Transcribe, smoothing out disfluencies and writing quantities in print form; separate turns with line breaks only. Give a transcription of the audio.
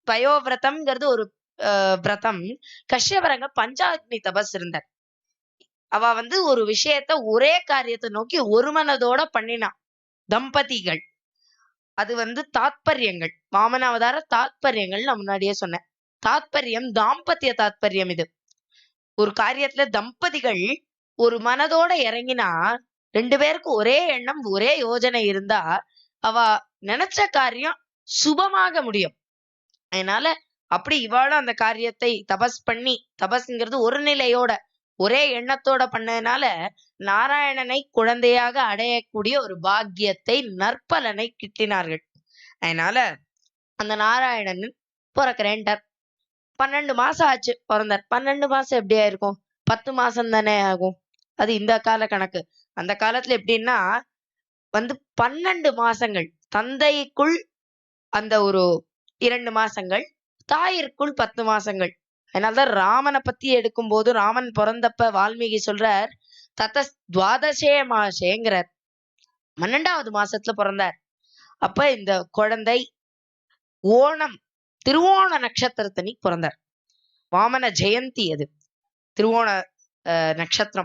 பயோவிரதம்ங்கிறது ஒரு விரதம். கஷ்யபரங்க பஞ்சாக்னி தபஸ் இருந்தார். அவ ஒரு விஷயத்த ஒரே காரியத்தை நோக்கி ஒரு மனதோட பண்ணினா. தம்பதிகள் அது தாத்பரியங்கள், வாமன அவதார தாத்பரியங்கள் நான் முன்னாடியே சொன்னேன். தாத்பரியம் தாம்பத்திய தாத்பரியம். இது ஒரு காரியத்துல தம்பதிகள் ஒரு மனதோட இறங்கினா, 2 பேருக்கும் ஒரே எண்ணம் ஒரே யோஜனை இருந்தா அவ நினைச்ச காரியம் சுபமாக முடியும். அதனால அப்படி இவாளும் அந்த காரியத்தை தபஸ் பண்ணி, தபஸ்ங்கிறது ஒரு நிலையோட ஒரே எண்ணத்தோட பண்ணதுனால நாராயணனை குழந்தையாக அடையக்கூடிய ஒரு பாக்கியத்தை நற்பலனை கிட்டினார்கள். அதனால அந்த நாராயணன் பிறக்கிறேன்டார். 12 மாசம் ஆச்சு பிறந்தார். 12 மாசம் எப்படியா இருக்கும்? 10 மாசம் தானே ஆகும். அது இந்த கால கணக்கு. அந்த காலத்துல எப்படின்னா 12 மாசங்கள் தந்தைக்குள் அந்த ஒரு 2 மாசங்கள், தாயிற்குள் 10 மாசங்கள். அதனாலதான் ராமனை பத்தி எடுக்கும்போது, ராமன் பிறந்தப்ப வால்மீகி சொல்றார், தத்தஸ் துவாதசே மாசேங்கிறார். 12வது மாசத்துல பிறந்தார். அப்ப இந்த குழந்தை ஓணம் திருவோண நட்சத்திரத்தன்னைக்கு பிறந்தார். வாமன ஜெயந்தி அது, திருவோண நட்சத்திரம்.